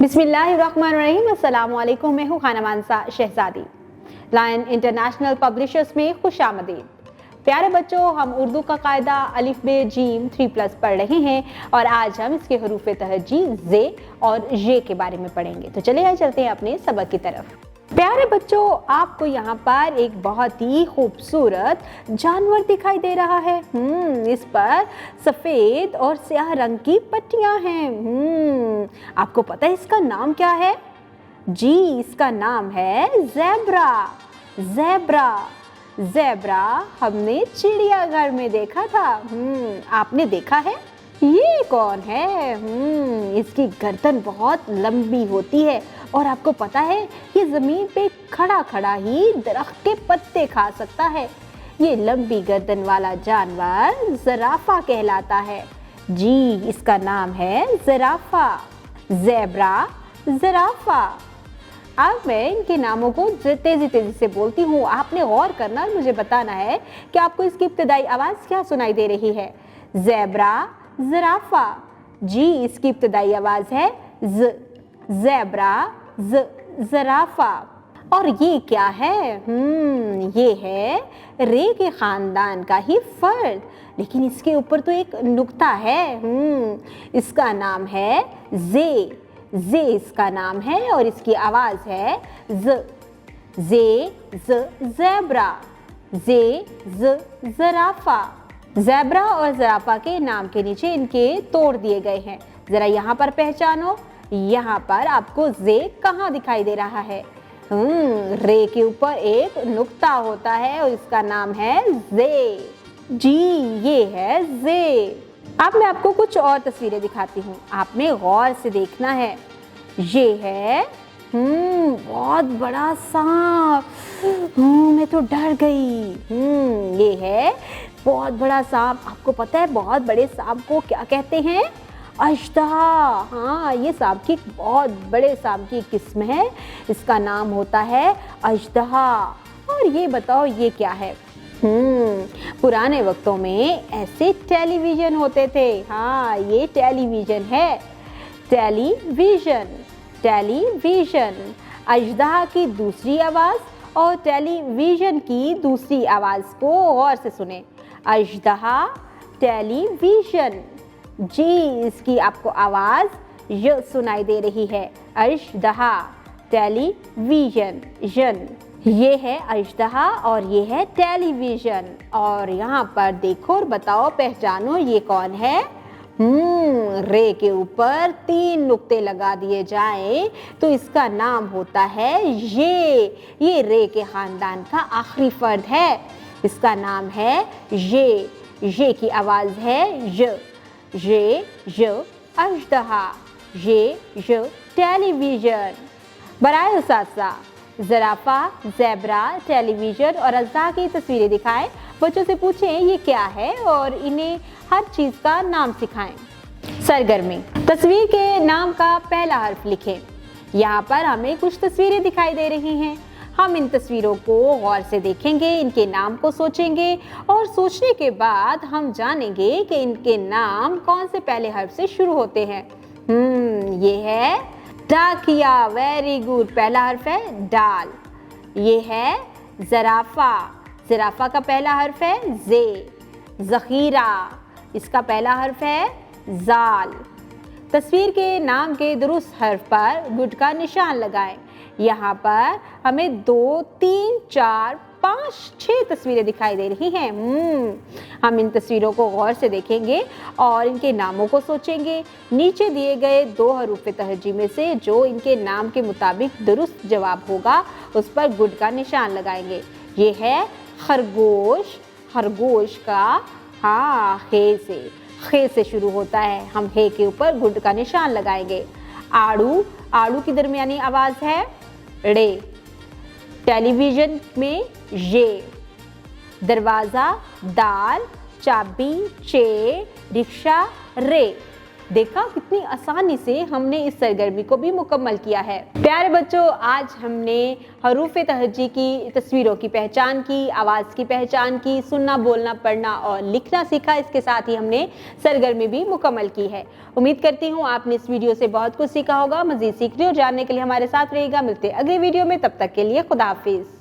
बिस्मिल्लाहिर्रहमानिर्रहीम। अस्सलामुअलैकुम। मैं हूँ खाना मानसा शहजादी। लायन इंटरनेशनल पब्लिशर्स में खुशामदीद। प्यारे बच्चों, हम उर्दू का कायदा अलिफ बे जीम 3+ पढ़ रहे हैं और आज हम इसके हरूफ तहजी जे और ये के बारे में पढ़ेंगे। तो चलिए आइए चलते हैं अपने सबक की तरफ। प्यारे बच्चों, आपको यहाँ पर एक बहुत ही खूबसूरत जानवर दिखाई दे रहा है। इस पर सफेद और स्याह रंग की पट्टियां हैं। आपको पता है इसका नाम क्या है? जी, इसका नाम है ज़ेब्रा। ज़ेब्रा ज़ेब्रा हमने चिड़ियाघर में देखा था। आपने देखा है? ये कौन है? इसकी गर्दन बहुत लंबी होती है और आपको पता है ये जमीन पे खड़ा खड़ा ही दरख्त के पत्ते खा सकता है। ये लंबी गर्दन वाला जानवर ज़राफ़ा कहलाता है। जी, इसका नाम है ज़राफ़ा। ज़ेब्रा, ज़राफ़ा। अब मैं इनके नामों को तेजी तेजी से बोलती हूँ। आपने गौर करना, मुझे बताना है कि आपको इसकी इब्तिदाई आवाज़ क्या सुनाई दे रही है। ज़ेब्रा, ज़राफ़ा। जी, इसकी इब्तिदाई आवाज़ है ज़। ज़ेब्रा, ज़, ज़राफ़ा। और ये क्या है? ये है रे के ख़ानदान का ही फ़र्द, लेकिन इसके ऊपर तो एक नुक्ता है। इसका नाम है ज़े। ज़े इसका नाम है और इसकी आवाज़ है ज़। ज़े, ज़, ज़ेब्रा। ज़े, ज़, ज़राफ़ा। ज़ेब्रा और ज़राफ़ा के नाम के नीचे इनके तोड़ दिए गए हैं। ज़रा यहाँ पर पहचानो, यहाँ पर आपको ज़े कहाँ दिखाई दे रहा है? रे के ऊपर एक नुक्ता होता है और इसका नाम है ज़े। जी, ये है ज़े। अब मैं आपको कुछ और तस्वीरें दिखाती हूँ, आपने गौर से देखना है। ये है बहुत बड़ा सांप। मैं तो डर गई। ये है बहुत बड़ा सांप। आपको पता है बहुत बड़े सांप को क्या कहते हैं? अजदहा। हाँ, ये सांप की बहुत बड़े सांप की किस्म है। इसका नाम होता है अजदहा। और ये बताओ ये क्या है? पुराने वक्तों में ऐसे टेलीविज़न होते थे। हाँ, ये टेलीविज़न है। Television, television. अजदहा की दूसरी आवाज़ और टेलीविज़न की दूसरी आवाज़ को गौर से सुने। अजदहा, टेलीविज़न। जी, इसकी आपको आवाज़ य सुनाई दे रही है। अजदहा, टेलीविज़न, जन। ये है अजदहा और ये है टेलीविज़न। और यहाँ पर देखो और बताओ, पहचानो ये कौन है? रे के ऊपर 3 नुक्ते लगा दिए जाएं तो इसका नाम होता है ये रे के ख़ानदान का आखिरी फ़र्द है। इसका नाम है ये की आवाज़ है य। ये अजदहा, ये टेलीविज़न। बराए उसासा, ज़राफ़ा, ज़ेब्रा, टेलीविज़न और अजदहा की तस्वीरें दिखाएं। बच्चों से पूछें ये क्या है और इन्हें हर चीज़ का नाम सिखाएं। सरगर्मी, तस्वीर के नाम का पहला हर्फ लिखें। यहाँ पर हमें कुछ तस्वीरें दिखाई दे रही हैं। हम इन तस्वीरों को गौर से देखेंगे, इनके नाम को सोचेंगे और सोचने के बाद हम जानेंगे कि इनके नाम कौन से पहले हर्फ से शुरू होते हैं। ये है डाकिया। Very good. पहला हर्फ है डाल। ये है ज़राफ़ा। ज़राफ़ा का पहला हर्फ है ज़े। ज़ख़ीरा, इसका पहला हर्फ है ज़ाल। तस्वीर के नाम के दुरुस्त हर्फ पर गुड का निशान लगाएं। यहाँ पर हमें 2, 3, 4, 5, 6 तस्वीरें दिखाई दे रही हैं। हम इन तस्वीरों को गौर से देखेंगे और इनके नामों को सोचेंगे। नीचे दिए गए 2 हरूफ तहजी में से जो इनके नाम के मुताबिक दुरुस्त जवाब होगा उस पर गुड का निशान लगाएंगे। ये है खरगोश। खरगोश का हाँ खे से शुरू होता है। हम हे के ऊपर गुड का निशान लगाएंगे। आड़ू, आड़ू की दरमियानी आवाज़ है रे। टेलीविज़न में ये। दरवाज़ा, दाल, चाबी, चे, रिक्शा, रे। देखा कितनी आसानी से हमने इस सरगर्मी को भी मुकम्मल किया है। प्यारे बच्चों, आज हमने हरूफ तहज्जी की तस्वीरों की पहचान की, आवाज़ की पहचान की, सुनना, बोलना, पढ़ना और लिखना सीखा। इसके साथ ही हमने सरगर्मी भी मुकम्मल की है। उम्मीद करती हूँ आपने इस वीडियो से बहुत कुछ सीखा होगा। मज़ीद सीखने और जानने के लिए हमारे साथ रहेगा। मिलते अगले वीडियो में, तब तक के लिए खुदा हाफिज़।